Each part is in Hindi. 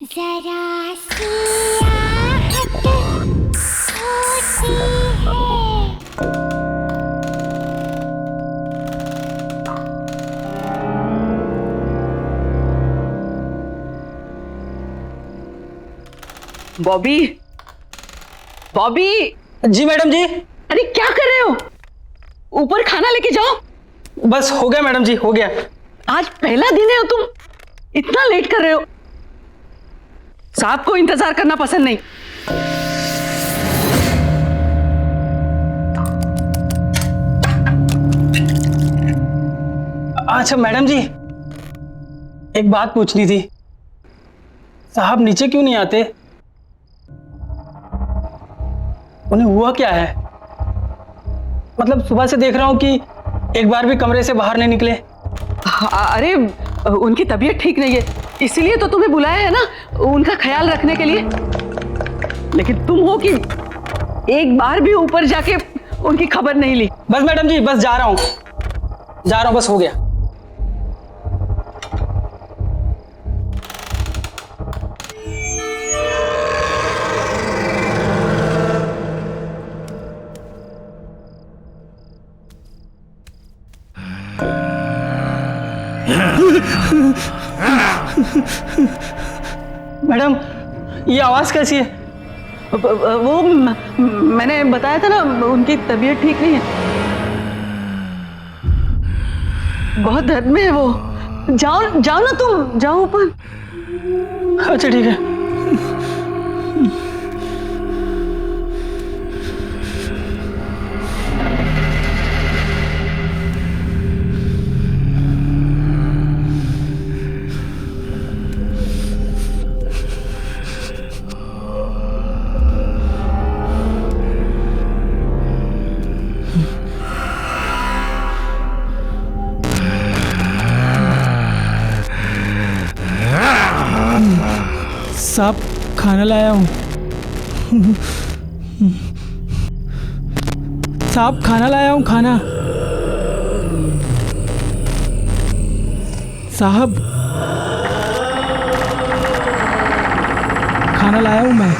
जरा सी आहट होती है। बॉबी, बॉबी। जी मैडम जी। अरे क्या कर रहे हो? ऊपर खाना लेके जाओ। बस हो गया मैडम जी, हो गया। आज पहला दिन है और तुम इतना लेट कर रहे हो। साहब को इंतजार करना पसंद नहीं। अच्छा मैडम जी, एक बात पूछनी थी। साहब नीचे क्यों नहीं आते? उन्हें हुआ क्या है? मतलब सुबह से देख रहा हूं कि एक बार भी कमरे से बाहर नहीं निकले। अरे उनकी तबीयत ठीक नहीं है, इसीलिए तो तुम्हें बुलाया है ना, उनका ख्याल रखने के लिए। लेकिन तुम हो कि एक बार भी ऊपर जाके उनकी खबर नहीं ली। बस मैडम जी, बस जा रहा हूं, बस हो गया। मैडम, ये आवाज कैसी है? वो मैंने बताया था ना, उनकी तबीयत ठीक नहीं है, बहुत दर्द में है वो। जाओ जाओ ना, तुम जाओ ऊपर। अच्छा ठीक है। साहब, खाना लाया हूँ। साहब, खाना लाया हूँ, खाना। साहब, खाना लाया हूँ मैं।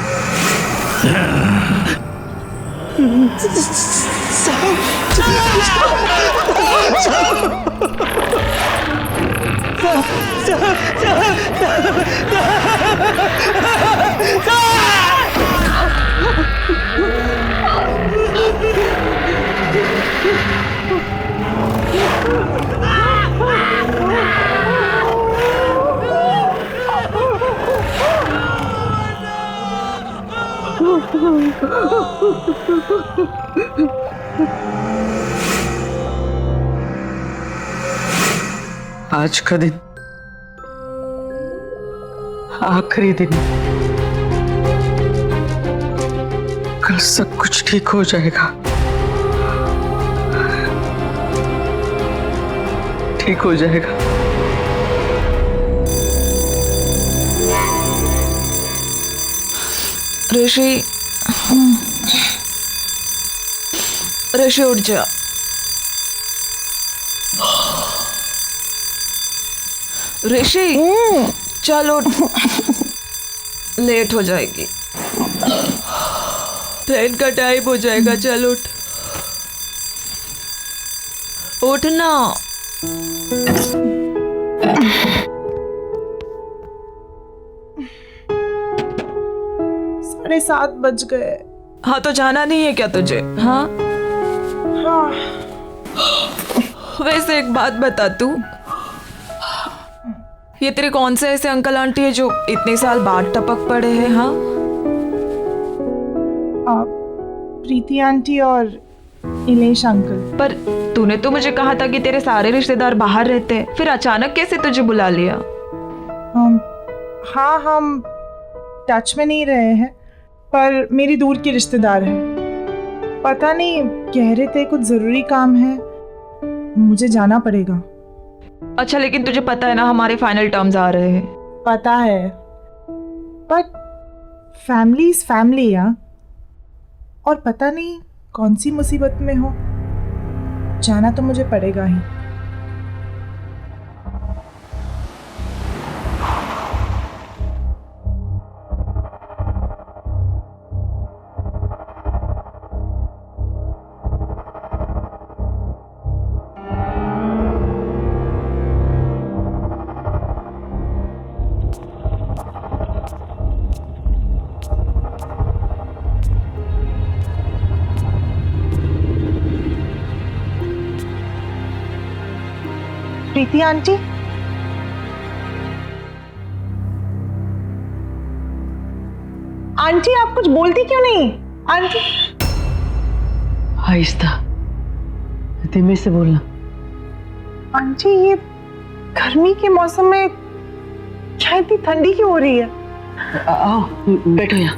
आज का दिन आखिरी दिन, कल सब कुछ ठीक हो जाएगा, ठीक हो जाएगा। ऋषि, ऋषि उठ जा। ऋषि चल उठ, लेट हो जाएगी, ट्रेन का टाइम हो जाएगा। चल उठ, उठ ना। 7:30 बज गए। हाँ तो जाना नहीं है क्या तुझे? हाँ हाँ। वैसे एक बात बता, तू ये तेरे कौन से ऐसे अंकल आंटी है जो इतने साल बाद टपक पड़े हैं? हाँ, प्रीति आंटी और इलेश अंकल। पर तूने तो मुझे कहा था कि तेरे सारे रिश्तेदार बाहर रहते हैं, फिर अचानक कैसे तुझे बुला लिया? हाँ, हम टच में नहीं रहे हैं, पर मेरी दूर की रिश्तेदार है। पता नहीं, कह रहे थे कुछ जरूरी काम है, मुझे जाना पड़ेगा। अच्छा, लेकिन तुझे पता है ना हमारे फाइनल टर्म्स आ रहे हैं। पता है, बट फैमिली इज फैमिली यार। और पता नहीं कौन सी मुसीबत में हो, जाना तो मुझे पड़ेगा ही। प्रीति आंटी, आंटी आप कुछ बोलती क्यों नहीं? आंटी आहिस्ता, धीमे से बोलना। आंटी ये गर्मी के मौसम में क्या इतनी ठंडी क्यों हो रही है? आओ बैठो यहाँ।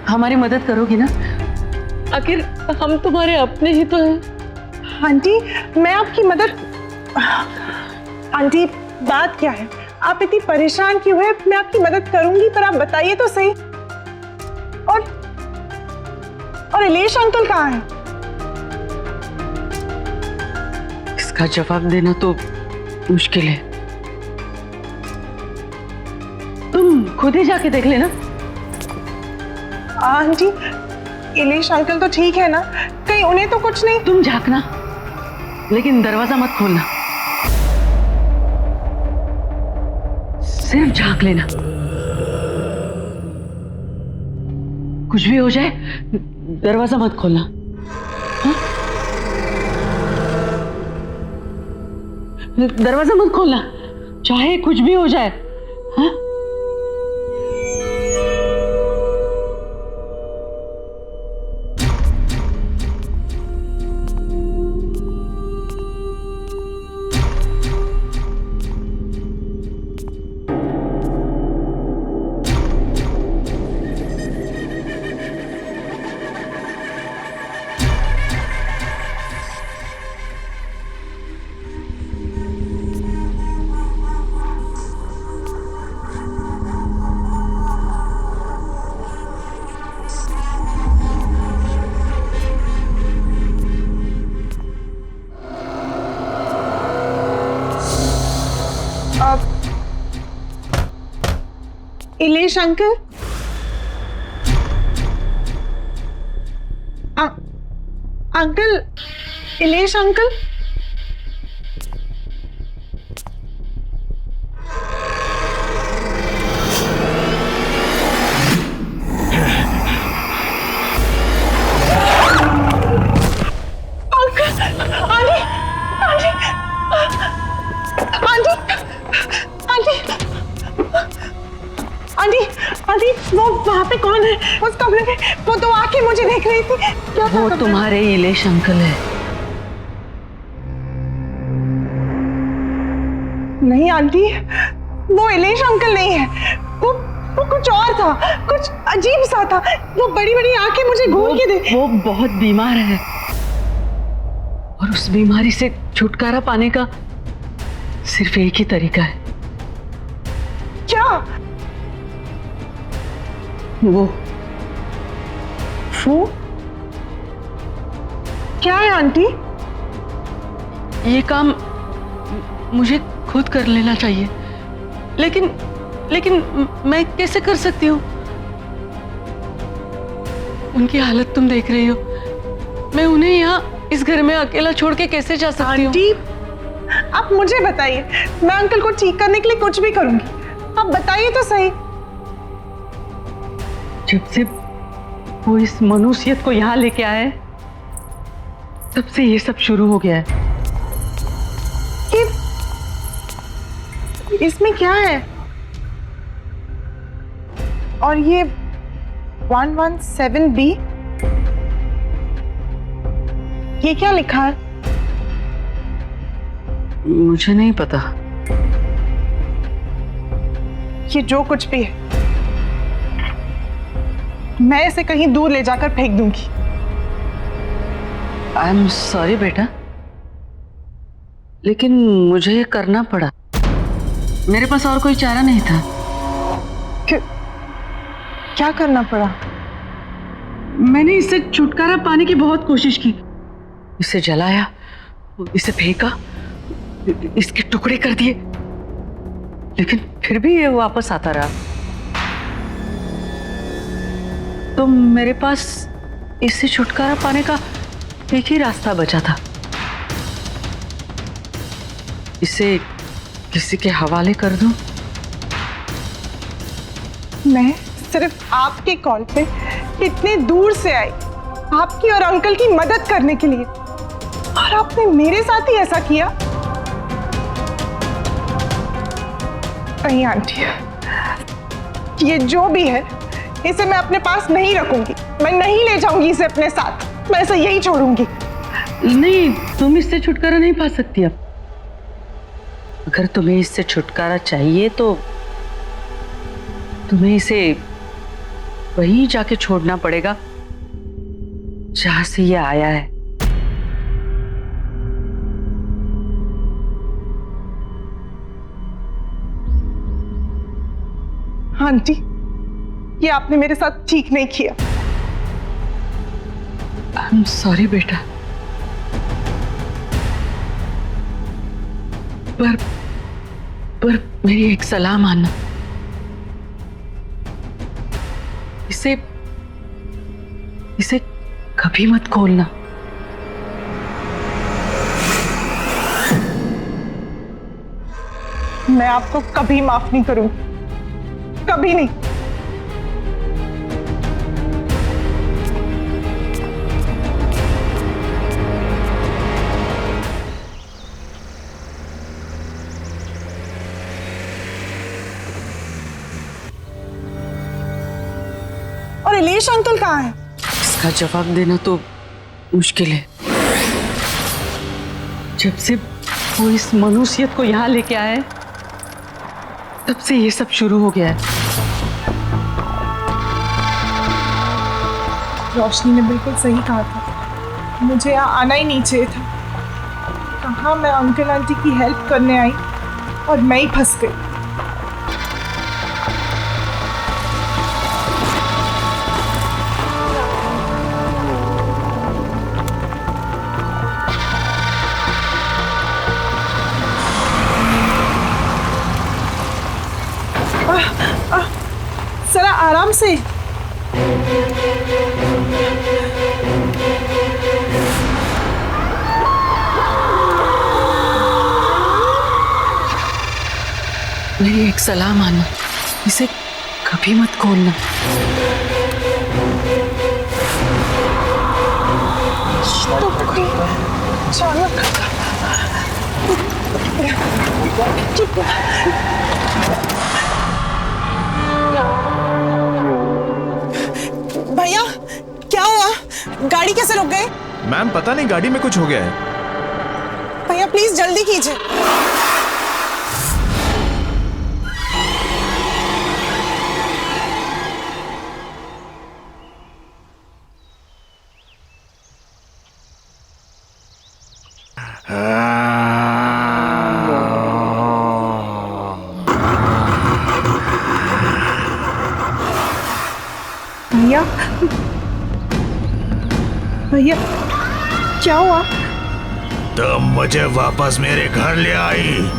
हमारी मदद करोगी ना? आखिर हम तुम्हारे अपने ही तो हैं। आंटी मैं आपकी मदद, आंटी बात क्या है? आप इतनी परेशान क्यों है? मैं आपकी मदद करूंगी, पर आप बताइए तो सही। और इलेश अंकल कहाँ हैं? इसका जवाब देना तो मुश्किल है, तुम खुद ही जाके देख लेना। आंटी इलेश अंकल तो ठीक है ना? कहीं उन्हें तो कुछ नहीं? तुम झांकना, लेकिन दरवाजा मत खोलना, सिर्फ झांक लेना। कुछ भी हो जाए दरवाजा मत खोलना। हाँ? दरवाजा मत खोलना, चाहे कुछ भी हो जाए। हाँ? Ilesh uncle, uncle, Ilesh uncle, aunty वो वहाँ पे कौन है? उस कमरे में वो तो आके मुझे देख रही थी। क्या वो तुम्हारे इलेश अंकल है। नहीं आंटी, वो इलेश अंकल नहीं है, वो कुछ और था, कुछ अजीब सा था। वो बड़ी बड़ी आंखें मुझे घूर के दे। वो बहुत बीमार है और उस बीमारी से छुटकारा पाने का सिर्फ एक ही तरीका है। क्या? वो क्या है आंटी? ये काम मुझे खुद कर लेना चाहिए, लेकिन मैं कैसे कर सकती हूँ? उनकी हालत तुम देख रही हो, मैं उन्हें यहाँ इस घर में अकेला छोड़ के कैसे जा सकती हूँ? आंटी आप मुझे बताइए, मैं अंकल को ठीक करने के लिए कुछ भी करूंगी। आप बताइए तो सही। जब से वो इस मनुष्यत को यहाँ लेके आए, तब से ये सब शुरू हो गया है। इसमें क्या है? और ये 117B, ये क्या लिखा है? मुझे नहीं पता। ये जो कुछ भी है, मैं इसे कहीं दूर ले जाकर फेंक दूंगी। आई एम सॉरी बेटा, लेकिन मुझे ये करना पड़ा। मेरे पास और कोई चारा नहीं था। क्या करना पड़ा? मैंने इससे छुटकारा पाने की बहुत कोशिश की, इसे जलाया, इसे फेंका, इसके टुकड़े कर दिए, लेकिन फिर भी ये वापस आता रहा। तो मेरे पास इससे छुटकारा पाने का एक ही रास्ता बचा था, इसे किसी के हवाले कर दूं। मैं सिर्फ आपके कॉल पे इतने दूर से आई, आपकी और अंकल की मदद करने के लिए, और आपने मेरे साथ ही ऐसा किया? नहीं आंटी, ये जो भी है इसे मैं अपने पास नहीं रखूंगी। मैं नहीं ले जाऊंगी इसे अपने साथ। मैं इसे यही छोड़ूंगी। नहीं, तुम इससे छुटकारा नहीं पा सकती अब। अगर तुम्हें इससे छुटकारा चाहिए तो तुम्हें इसे वहीं जाके छोड़ना पड़ेगा जहां से ये आया है। आंटी, ये आपने मेरे साथ ठीक नहीं किया। आई एम सॉरी बेटा, पर मेरी एक सलाह मानना, इसे कभी मत खोलना। मैं आपको कभी माफ नहीं करूंगी, कभी नहीं। और इलेश अंकल कहाँ है? इसका जवाब देना तो मुश्किल है। जब से वो इस मनुष्यत को यहाँ लेके आए तब से ये सब शुरू हो गया है। रोशनी ने बिल्कुल सही कहा था, मुझे यहाँ आना ही नहीं चाहिए था। कहाँ मैं अंकल आंटी की हेल्प करने आई और मैं ही फंस गई। जरा आराम से। मेरी एक सलाह मानो, इसे कभी मत खोलना। भैया, क्या हुआ? गाड़ी कैसे रुक गई? मैम पता नहीं, गाड़ी में कुछ हो गया है। भैया प्लीज जल्दी कीजिए। भैया, भैया क्या हुआ? तुम मुझे वापस मेरे घर ले आई।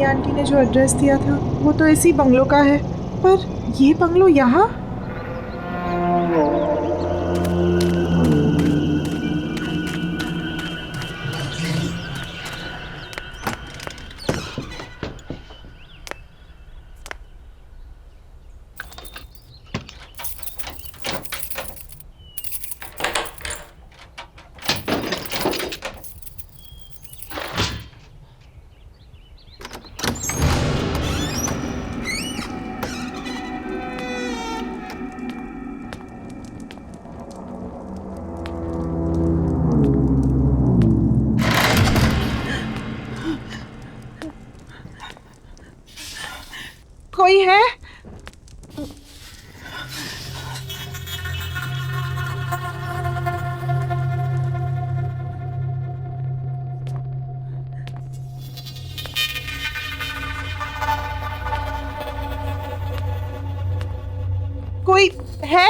आंटी ने जो एड्रेस दिया था वो तो इसी बंगलो का है, पर ये बंगलो यहाँ? कोई है? कोई है?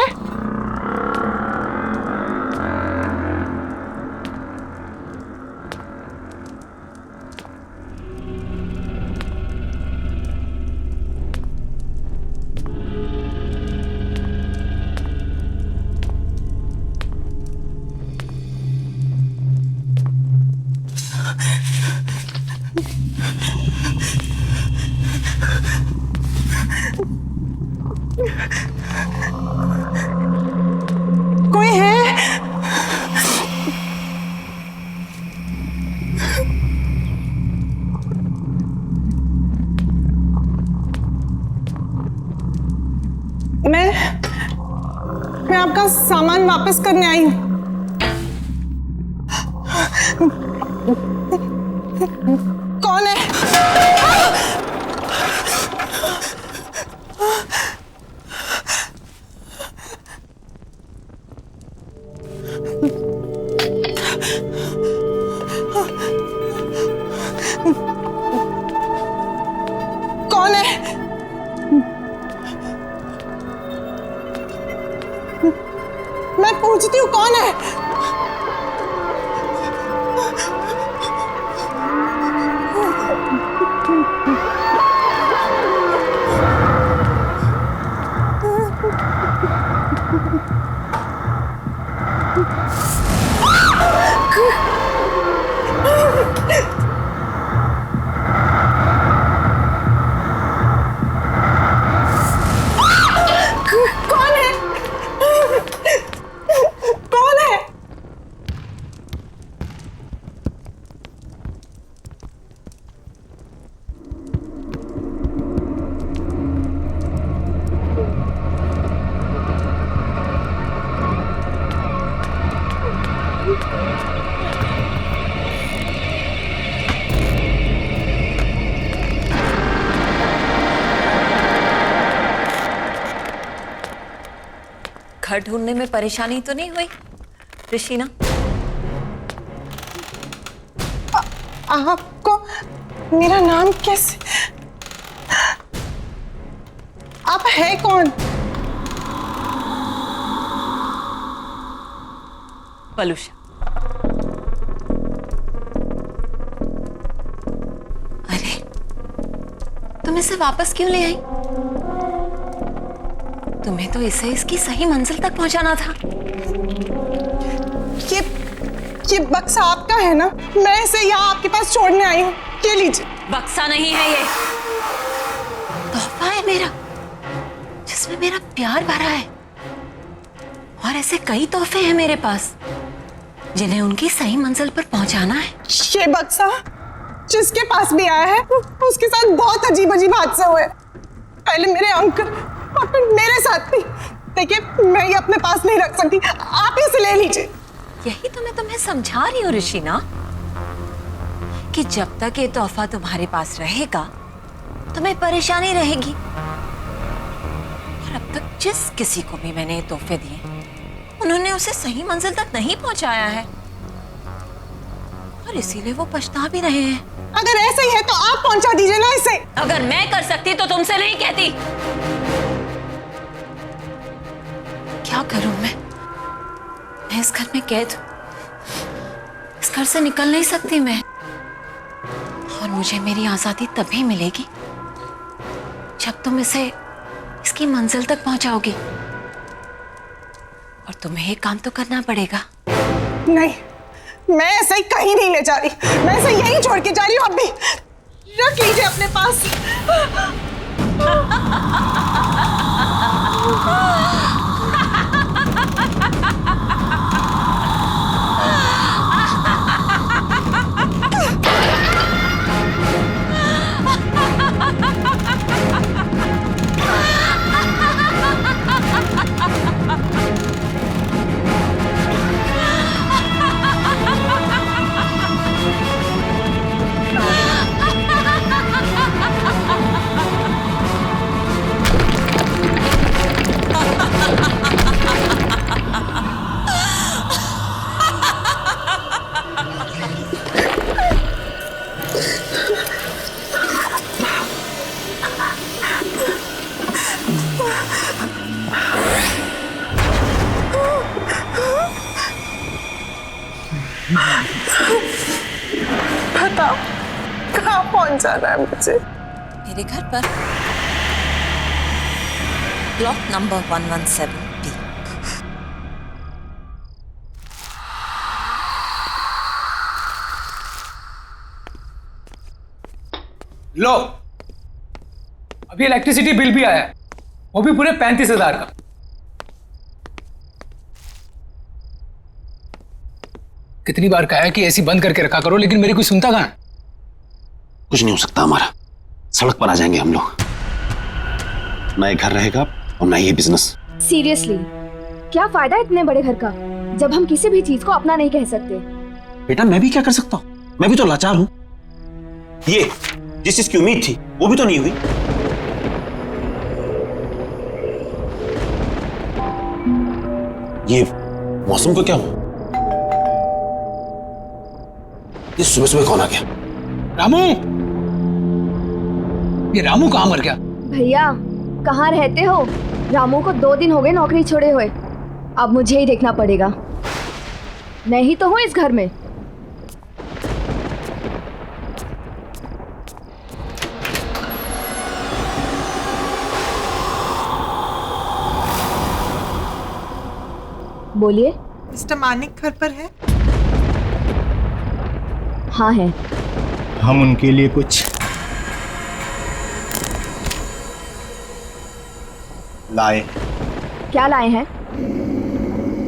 कोई है? मैं आपका सामान वापस करने आई हूँ। कौन है? कौन है? मैं पूछती हूँ कौन है? कौन है? कौन है? घर ढूंढने में परेशानी तो नहीं हुई ऋषिना? आपको मेरा नाम कैसे? आप है कौन? पलूषा। अरे तुम इसे वापस क्यों ले आई? तुम्हें तो इसे इसकी सही मंजिल तक पहुंचाना था। ये बक्सा आपका है ना? मैं इसे यहाँ आपके पास छोड़ने आई हूँ। ये लीजिए। बक्सा नहीं है ये, तोहफा है मेरा, जिसमें मेरा प्यार भरा है। और ऐसे कई तोहफे हैं मेरे पास जिन्हें उनकी सही मंजिल पर पहुंचाना है। ये बक्सा जिसके पास भी आया है उसके साथ बहुत अजीब अजीब हादसे हुए। पहले मेरे अंकल और फिर मेरे साथ भी। देखिए मैं ये अपने पास नहीं रख सकती, आप इसे ले लीजिए। यही तो मैं तुम्हें समझा रही हूँ ऋषिना, कि जब तक ये तोहफा तुम्हारे पास रहेगा तुम्हें परेशानी रहेगी। और अब तक जिस किसी को भी मैंने ये तोहफे दिए उन्होंने उसे सही मंजिल तक नहीं पहुंचाया है, और इसीलिए वो पछता भी रहे हैं। अगर ऐसे ही है तो आप पहुंचा दीजिए ना इसे। अगर मैं कर सकती तो तुमसे नहीं कहती। क्या करूं मैं इस घर में कैद हूं। इस घर से निकल नहीं सकती मैं, और मुझे मेरी आजादी तभी मिलेगी जब तुम इसे इसकी मंजिल तक पहुंचाओगी। और तुम्हें एक काम तो करना पड़ेगा। नहीं, मैं ऐसे ही कहीं नहीं ले जा रही। मैं इसे यहीं छोड़ के जा रही हूँ। अब भी रख लीजिए अपने पास। कौन जाना है मुझे? मेरे घर पर, ब्लॉक नंबर 117B। लो, अभी इलेक्ट्रिसिटी बिल भी आया है, वो भी पूरे 35,000 का। कितनी बार कहा है कि एसी बंद करके रखा करो, लेकिन मेरी कोई सुनता कहाँ है? कुछ नहीं हो सकता हमारा, सड़क पर आ जाएंगे हम लोग। ना ये घर रहेगा और ना ये बिजनेस। सीरियसली, क्या फायदा इतने बड़े घर का जब हम किसी भी चीज को अपना नहीं कह सकते? बेटा मैं भी क्या कर सकता हूँ, मैं भी तो लाचार हूँ। ये जिस चीज की उम्मीद थी वो भी तो नहीं हुई। ये मौसम को क्या हुआ? ये सुबह सुबह कौन आ गया? रामू, ये रामू कहाँ मर गया? भैया कहाँ रहते हो? रामू को 2 दिन हो गए नौकरी छोड़े हुए। अब मुझे ही देखना पड़ेगा। मैं ही तो हूँ इस घर में। बोलिए। मिस्टर मानिक घर पर है? हाँ है। हम उनके लिए कुछ लाए। क्या लाए हैं?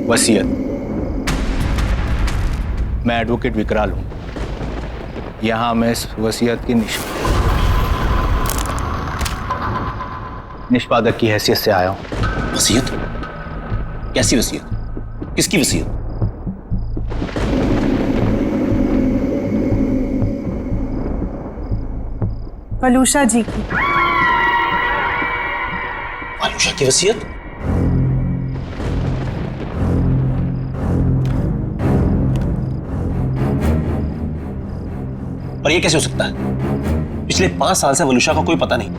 वसीयत। मैं एडवोकेट विकराल हूं, यहां मैं इस वसीयत की निष्पादक की हैसियत से आया हूं। वसीयत? कैसी वसीयत? किसकी वसीयत? वलूषा जी की। आलूषा की वसीयत? और ये कैसे हो सकता है? पिछले 5 साल से वलूषा का कोई पता नहीं,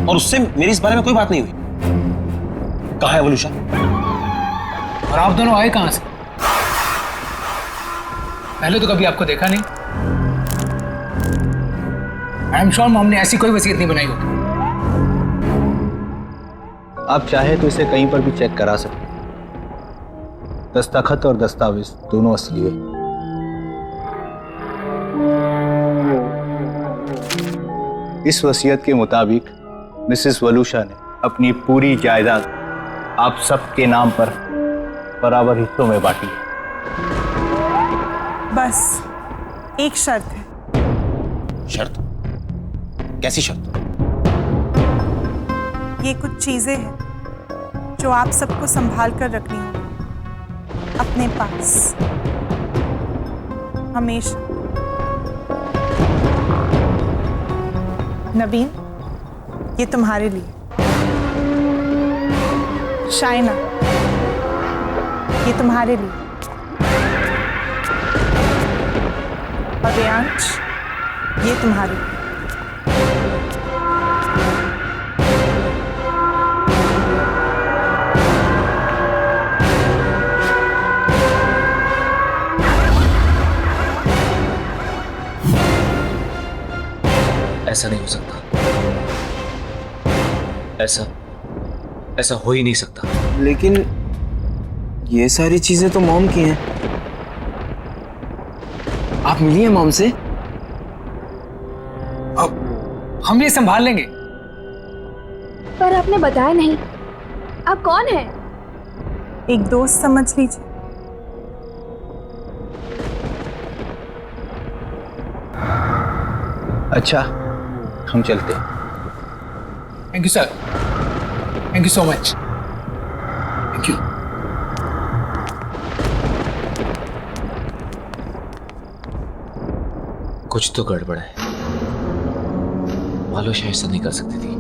और उससे मेरी इस बारे में कोई बात नहीं हुई। कहाँ है वलूषा? और आप दोनों आए कहां से? पहले तो कभी आपको देखा नहीं। आई एम श्योर मॉम ने ऐसी कोई वसीयत नहीं बनाई होगी। आप चाहे तो इसे कहीं पर भी चेक करा सकते हैं। दस्तखत और दस्तावेज दोनों असली है। इस वसीयत के मुताबिक मिसेस वलूषा ने अपनी पूरी जायदाद आप सबके नाम पर बराबर हिस्सों में बांटी है। बस एक शर्त है। शर्त? कैसी शर्त? ये कुछ चीजें हैं जो आप सबको संभाल कर रखनी होगी अपने पास हमेशा। नवीन, ये तुम्हारे लिए। शाइना, ये तुम्हारे लिए। और रेयांश, ये तुम्हारे लिए। ऐसा नहीं हो सकता। ऐसा हो ही नहीं सकता। लेकिन ये सारी चीजें तो मॉम की हैं। आप मिलिए मॉम से। अब हम ये संभाल लेंगे। पर आपने बताया नहीं, आप कौन हैं? एक दोस्त समझ लीजिए। अच्छा, हम चलते हैं। Thank you sir, thank you so much. Thank you. कुछ तो गड़बड़ है। वलूषा ऐसा नहीं कर सकती थी।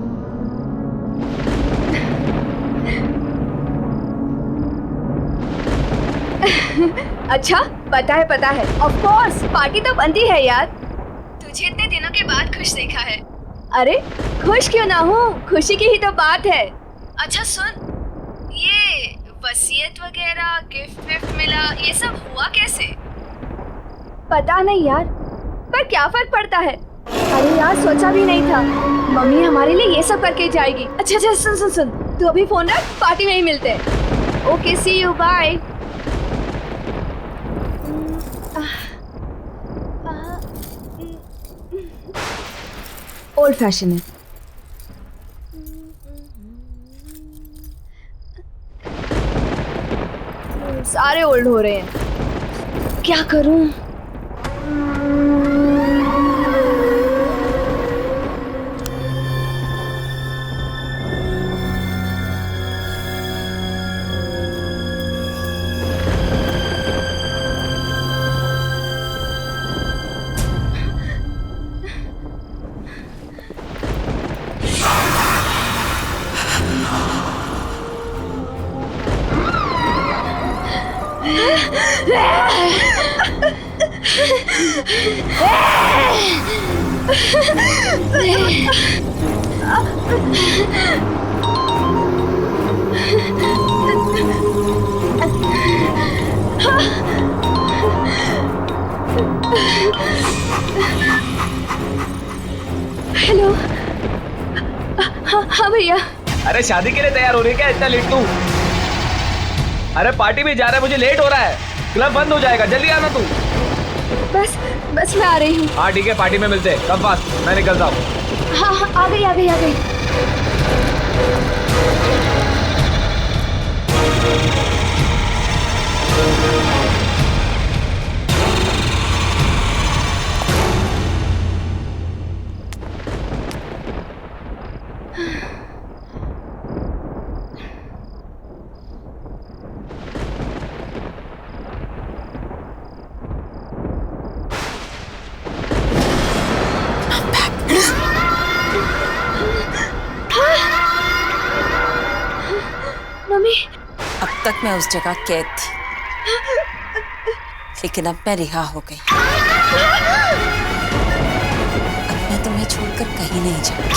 अच्छा, पता है। ऑफ कोर्स, पार्टी तो बनती है यार। तुझे इतने दिनों के बाद खुश देखा है। अरे खुश क्यों ना हूँ, खुशी की ही तो बात है। अच्छा सुन, ये वसीयत वगैरह गिफ्ट विफ्ट मिला, ये सब हुआ कैसे? पता नहीं यार, पर क्या फर्क पड़ता है? अरे यार, सोचा भी नहीं था मम्मी हमारे लिए ये सब करके जाएगी। अच्छा अच्छा, सुन सुन सुन, तू अभी फोन रख, पार्टी में ही मिलते हैं। Okay, see you, bye. Old fashion है। सारे ओल्ड हो रहे हैं, क्या करूं? हेलो। हाँ भैया। अरे शादी के लिए तैयार हो रही है क्या इतना लेट तू? अरे पार्टी में जा रहा है, मुझे लेट हो रहा है, क्लब बंद हो जाएगा, जल्दी आना तू। बस बस मैं आ रही हूँ। हाँ ठीक है, पार्टी में मिलते हैं, कम फास्ट, मैं निकलता हूँ। हाँ हाँ, आ गई आ गई आ गई। अब तक मैं उस जगह कैद थी, लेकिन अब मैं रिहा हो गई। अब मैं तुम्हें छोड़कर कहीं नहीं जाऊंगी,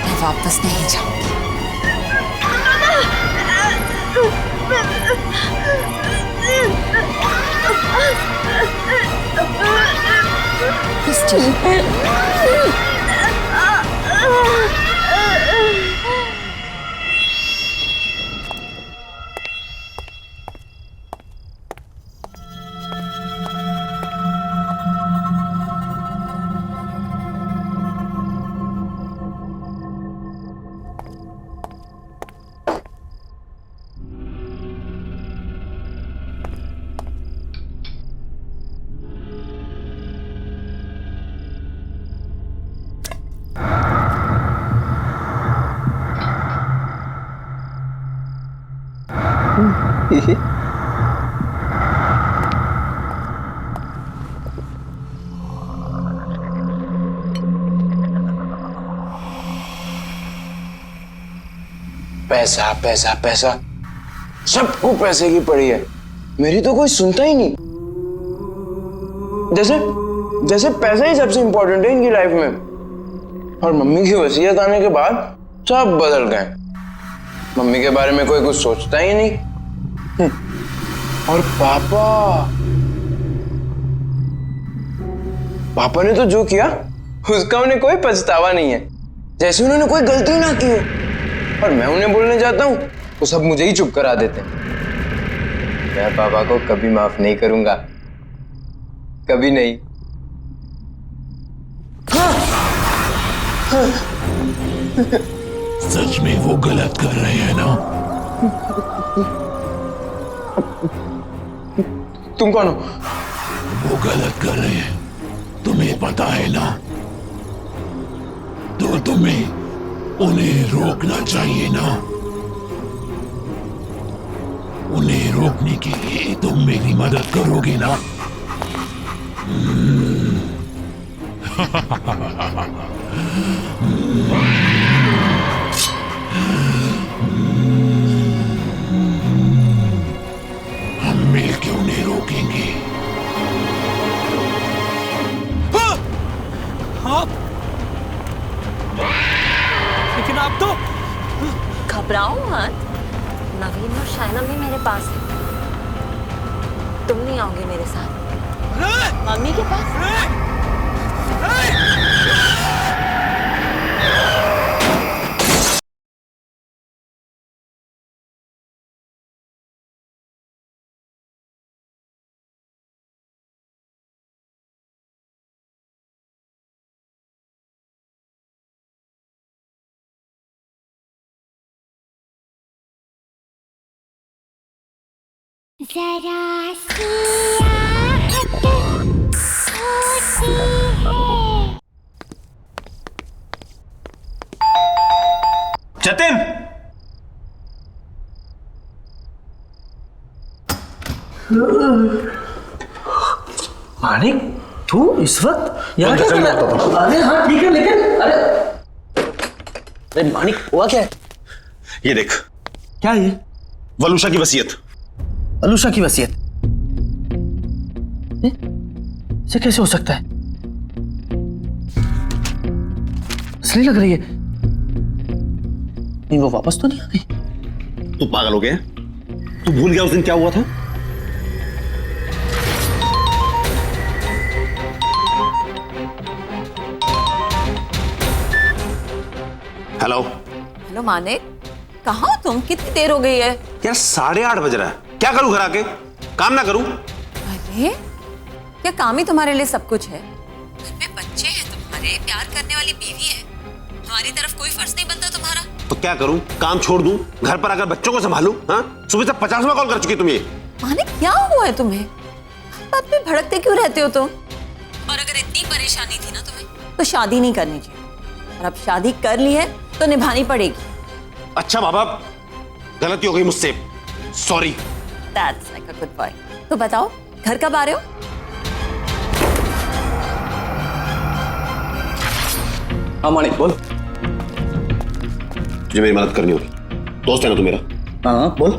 मैं वापस नहीं जाऊंगी। पैसा पैसा पैसा, सबको पैसे की पड़ी है, मेरी तो कोई सुनता ही नहीं। जैसे जैसे पैसा ही सबसे इंपॉर्टेंट है इनकी लाइफ में। और मम्मी की वसीयत आने के बाद सब बदल गए। मम्मी के बारे में कोई कुछ सोचता ही नहीं। और पापा ने तो जो किया उसका उन्हें कोई पछतावा नहीं है, जैसे उन्होंने कोई गलती ना की हो। और मैं उन्हें बोलने जाता हूँ तो सब मुझे ही चुप करा देते हैं। मैं पापा को कभी माफ नहीं करूंगा, कभी नहीं। सच में वो गलत कर रहे हैं ना? तुम कौन हो? वो गलत कर रहे हैं, तुम्हें पता है ना? तो तुम्हें उन्हें रोकना चाहिए ना? उन्हें रोकने के लिए तुम मेरी मदद करोगे ना? हम मिलकर उन्हें रोकेंगे। आप लेकिन आप तो घबराओ मत, नवीन और शायना भी मेरे पास है। तुम नहीं आओगे मेरे साथ मम्मी के पास? जरा सी आहट होती है। जतिन, मानिक तू इस वक्त यहाँ क्या कर रहा है? अरे हाँ ठीक है, लेकिन अरे मानिक हुआ क्या है? ये देख। क्या ये? वलूशा की वसीयत। वलूशा की वसीयत? इसे कैसे हो सकता है? असली लग रही है। नहीं वो वापस तो नहीं आ गई? तू पागल हो गया? तू भूल गया उस दिन क्या हुआ था? हेलो हेलो मानिक, कहाँ हो तुम? कितनी देर हो गई है? यार 8:30 बज रहा है। क्या करूं घर आके? काम ना करूं? अरे क्या काम ही तुम्हारे लिए सब कुछ है? घर में बच्चे हैं तुम्हारे, प्यार करने वाली बीवी है, हमारी तरफ कोई फर्ज नहीं बनता तुम्हारा? तो क्या करूं? काम छोड़ दूं? घर पर आकर बच्चों को संभालूं? हाँ, सुबह से 50वां कॉल कर चुकी तुम ये। मानिक क्या हुआ है तुम्हें? बात में भड़कते क्यों रहते हो तुम? और अगर इतनी परेशानी थी ना तुम्हें तो शादी नहीं करनी चाहिए, और अब शादी कर ली है तो निभानी पड़ेगी। अच्छा बाबा, गलती हो गई मुझसे, sorry. That's like a good boy। तो बताओ घर कब आ रहे हो? हाँ मानिक बोल। तुझे मेरी मदद करनी होगी, दोस्त है ना तू मेरा। हाँ बोल।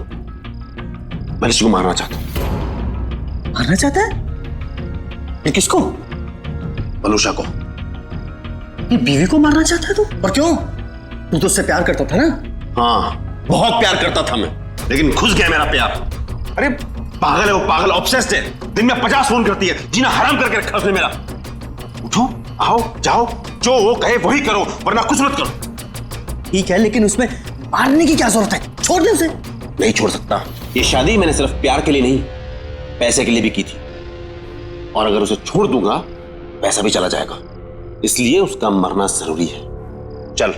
मैं ऋषि को मारना चाहता हूँ। मारना चाहता है? ये किसको? वलूशा को। ये बीवी को मारना चाहता है तू? और क्यों? तू तो उससे प्यार करता था ना? हाँ बहुत प्यार करता था मैं, लेकिन घुस गया मेरा प्यार। अरे पागल है वो, पागल ऑब्सेस्ड है। दिन में 50 फोन करती है, जीना हराम करके रखा उसने मेरा। उठो, आओ, जाओ, जो वो कहे वही करो, वरना कुछ मत करो। ठीक है, लेकिन उसमें मारने की क्या जरूरत है? छोड़ दे उसे। नहीं छोड़ सकता। ये शादी मैंने सिर्फ प्यार के लिए नहीं, पैसे के लिए भी की थी, और अगर उसे छोड़ दूंगा पैसा भी चला जाएगा, इसलिए उसका मरना जरूरी है। चल।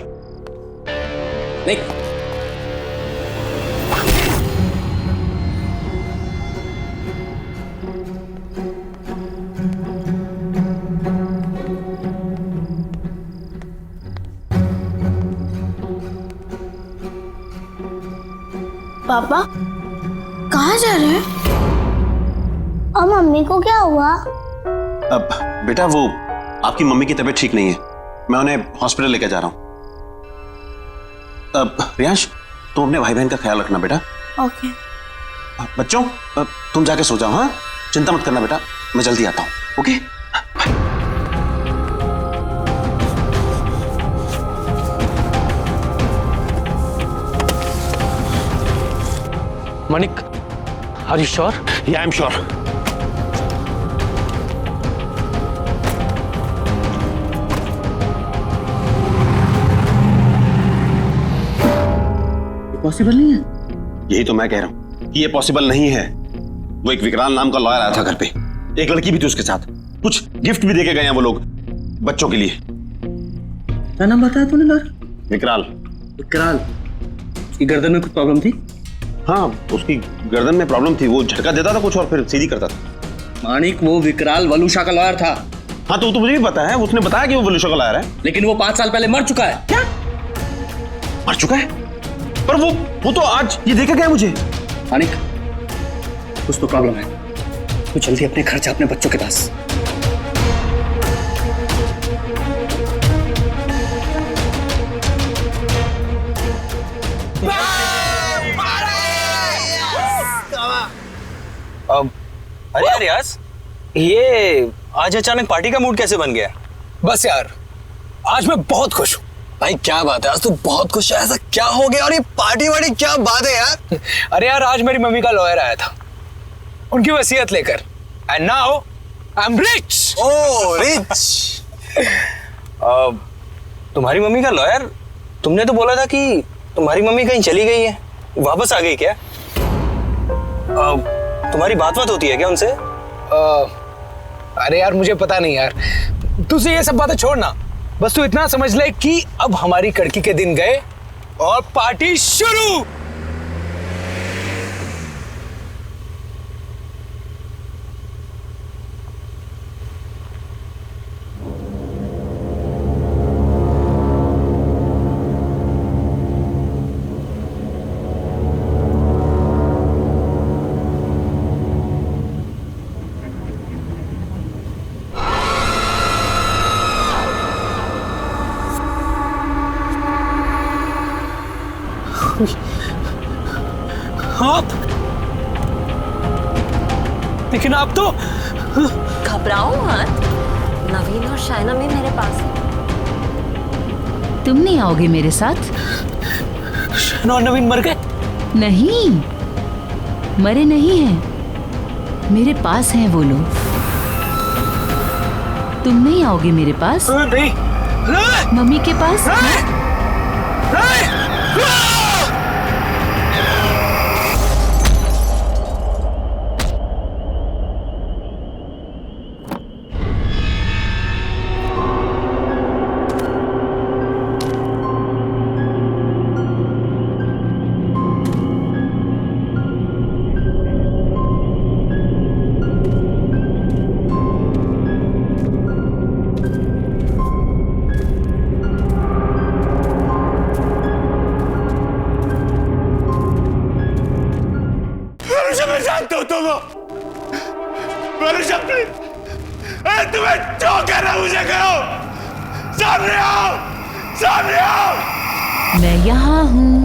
नहीं। पापा कहाँ जा रहे हैं? और मम्मी को क्या हुआ? अब बेटा वो आपकी मम्मी की तबीयत ठीक नहीं है, मैं उन्हें हॉस्पिटल लेकर जा रहा हूं। अब रियांश तुम अपने भाई बहन का ख्याल रखना बेटा। ओके। बच्चों तुम जाके सो जाओ। हाँ, चिंता मत करना बेटा, मैं जल्दी आता हूँ। Okay Manik, are you sure? या आई एम श्योर। पॉसिबल नहीं है। यही तो मैं कह रहा हूँ कि ये पॉसिबल नहीं है। वो एक विकराल नाम का लॉयर आया था घर पे, एक लड़की भी थी उसके साथ, कुछ गिफ्ट भी देके गए हैं वो लोग बच्चों के लिए। क्या नाम बताया तूने लॉयर? विकराल। विकराल? उसकी गर्दन में कुछ प्रॉब्लम थी? हाँ, उसकी गर्दन में प्रॉब्लम थी, वो झटका देता था कुछ और फिर सीधी करता था। मानिक वो विकराल वलूशा का लॉयर था। हाँ तो मुझे भी पता है, उसने बताया कि वो वलूशा का लॉयर है। लेकिन वो 5 साल पहले मर चुका है। क्या? मर चुका है? पर वो तो आज ये देखे गया मुझे। मानिक कुछ तो प्रॉब्लम है, तो जल्दी अपने घर जा, अपने बच्चों के पास। अरे यार यास, ये आज अचानक पार्टी का मूड कैसे बन गया? बस यार आज मैं बहुत खुश हूँ। भाई क्या बात है, आज तो बहुत खुश है। ऐसा क्या हो गया? और ये पार्टी वार्टी क्या बात है यार? अरे यार आज मेरी मम्मी का लॉयर आया था उनकी वसीयत लेकर, and now I am rich. Oh rich. तुम्हारी मम्मी का लॉयर, तुमने तो बोला था कि तुम्हारी मम्मी कहीं चली गई है, वापस आ गई क्या? तुम्हारी बात होती है क्या उनसे? अरे यार मुझे पता नहीं यार, तुझे ये सब बातें छोड़ना, बस तू इतना समझ ले कि अब हमारी कड़की के दिन गए और पार्टी शुरू। आप लेकिन आप तो घबराओ मत, नवीन और शायना भी मेरे पास है। तुम नहीं आओगे मेरे साथ? शायना और नवीन मर गए? नहीं, मरे नहीं हैं, मेरे पास हैं वो लोग। तुम नहीं आओगे मेरे पास? नहीं। मम्मी के पास? मैं जानता हूं तुम तुम्हें जो कहना मुझे करो। सामने आओ, सामने आओ। मैं यहाँ हूँ।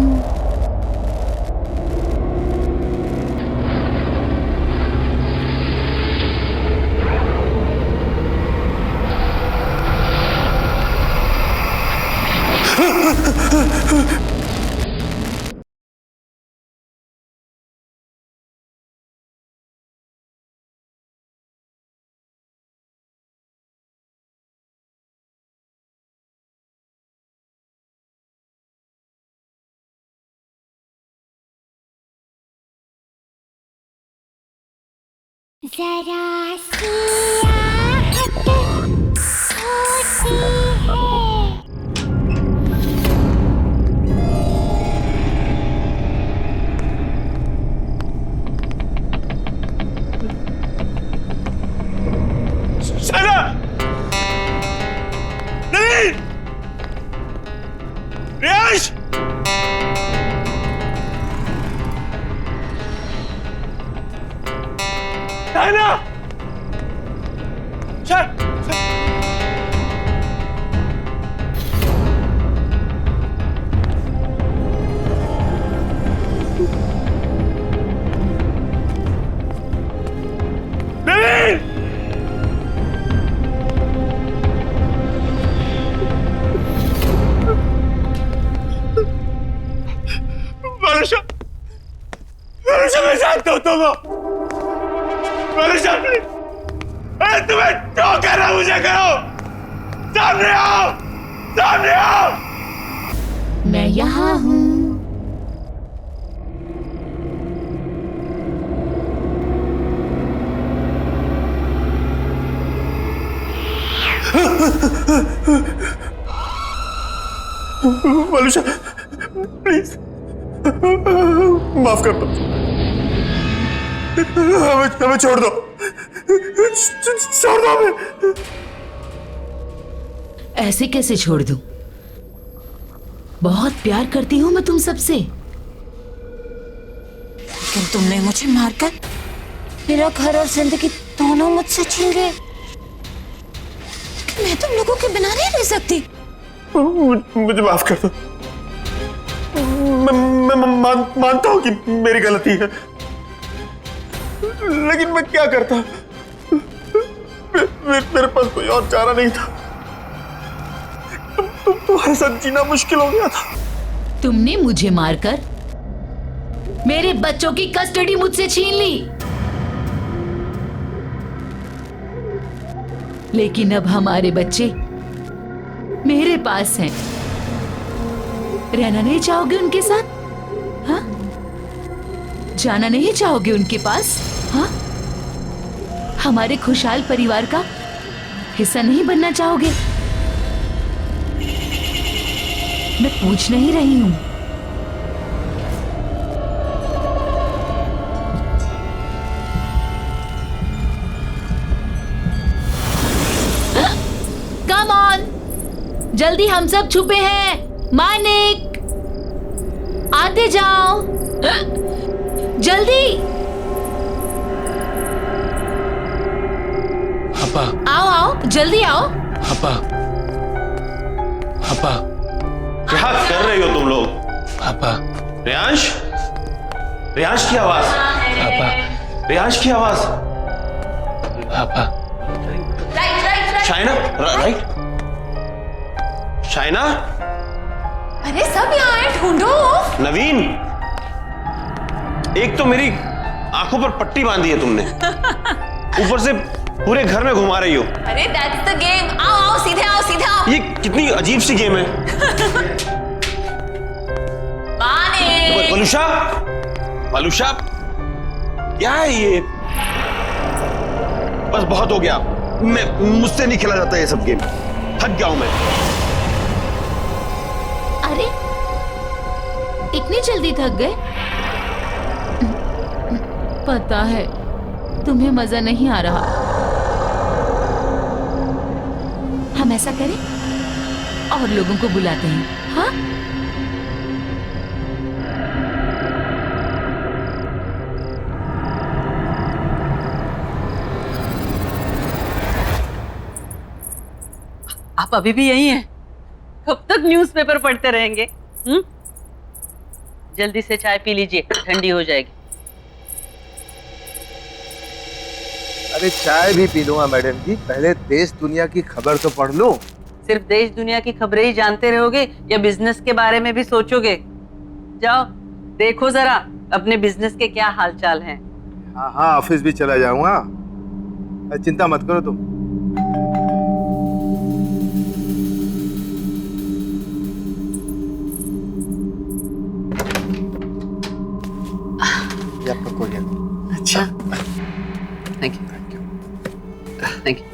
जरा सी आहट होती है। शायना, नवीन, रियाज, शायना, नवीन, वरुषा, वरुषा मैं जानता हूं तुम वरुषा, तुम्हें जो कहना मुझे करो। सामने आओ, सामने आओ। मैं यहाँ हूँ। वरुषा प्लीज माफ कर दो, हमें छोड़ दो, छोड़ दो हमें। ऐसे कैसे छोड़ दूं? बहुत प्यार करती हूँ मैं तुम सबसे। लेकिन तुमने मुझे मारकर मेरा घर और जिंदगी दोनों मुझसे छीन गए। मैं तुम लोगों के बिना नहीं रह सकती। मुझे माफ कर दो। मैं मानता हूँ कि मेरी गलती है, लेकिन मैं क्या करता? मेरे पास कोई और चारा नहीं था। तुम्हारे साथ जीना मुश्किल हो गया था। तुमने मुझे मारकर मेरे बच्चों की कस्टडी मुझसे छीन ली, लेकिन अब हमारे बच्चे मेरे पास हैं। रहना नहीं चाहोगे उनके साथ? हाँ? जाना नहीं चाहोगे उनके पास? हाँ? हमारे खुशहाल परिवार का हिस्सा नहीं बनना चाहोगे? मैं पूछ नहीं रही हूं। कम ऑन, जल्दी, हम सब छुपे हैं। मानिक, आते जाओ, जल्दी। पापा, आओ आओ, जल्दी आओ। पापा, पापा, क्या कर रही हो तुम लोग? पापा, रियांश, रियांश की आवाज। पापा, रियांश की आवाज। पापा, शाइना, राइट? शाइना, अरे सब यहाँ है, ढूंढो। नवीन, एक तो मेरी आंखों पर पट्टी बांधी है तुमने, ऊपर से पूरे घर में घुमा रही हो। अरे दैट्स द गेम। आओ आओ, सीधे आओ, सीधे आओ। ये कितनी अजीब सी गेम है। वलूषा, वलूषा, क्या है ये? बस बहुत हो गया, मुझसे नहीं खेला जाता ये सब गेम, थक गया हूं मैं। अरे इतनी जल्दी थक गए? पता है तुम्हें मजा नहीं आ रहा। हम ऐसा करें, और लोगों को बुलाते हैं। हाँ, आप अभी भी यही हैं? कब तक न्यूज़पेपर पढ़ते रहेंगे? जल्दी से चाय पी लीजिए, ठंडी हो जाएगी। अरे चाय भी पी लूंगा मैडम जी, पहले देश दुनिया की खबर तो पढ़ लूं। सिर्फ देश दुनिया की खबरें ही जानते रहोगे या बिजनेस के बारे में भी सोचोगे? जाओ देखो जरा अपने बिजनेस के क्या हालचाल हैं। हाँ हाँ, ऑफिस भी चला जाऊंगा, चिंता मत करो तुम। ये आपका कोरियर। अच्छा, thank you, thank you, thank you.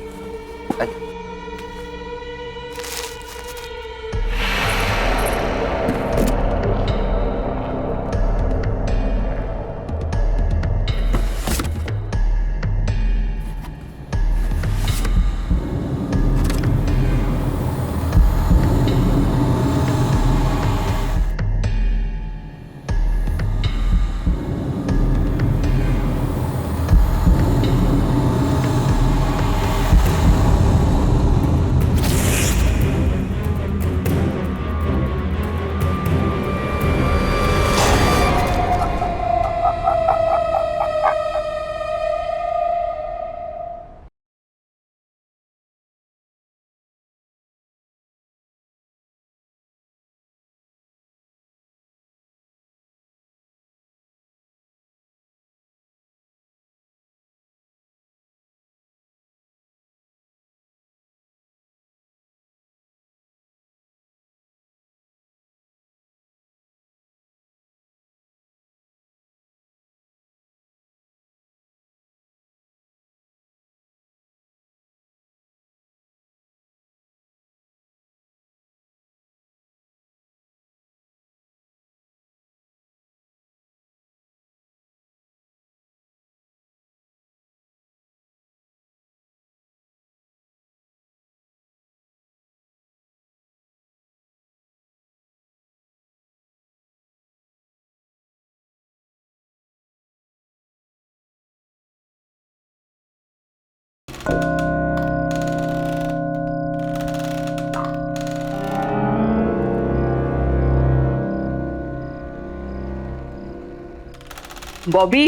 Bobby,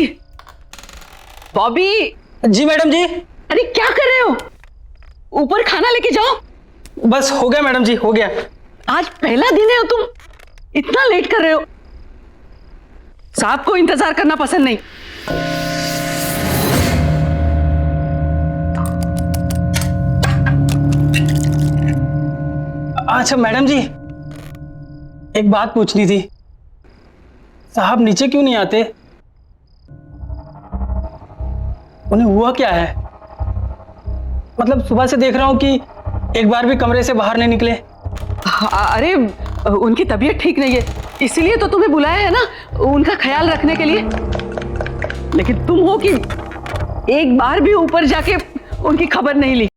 Bobby. जी मैडम जी। अरे क्या कर रहे हो? ऊपर खाना लेके जाओ। बस हो गया मैडम जी, हो गया। आज पहला दिन है और तुम इतना लेट कर रहे हो। साहब को इंतजार करना पसंद नहीं। अच्छा मैडम जी, एक बात पूछनी थी। साहब नीचे क्यों नहीं आते? उन्हें हुआ क्या है? मतलब सुबह से देख रहा हूं कि एक बार भी कमरे से बाहर नहीं निकले। अरे उनकी तबीयत ठीक नहीं है, इसीलिए तो तुम्हें बुलाया है ना, उनका ख्याल रखने के लिए। लेकिन तुम हो कि एक बार भी ऊपर जाके उनकी खबर नहीं ली।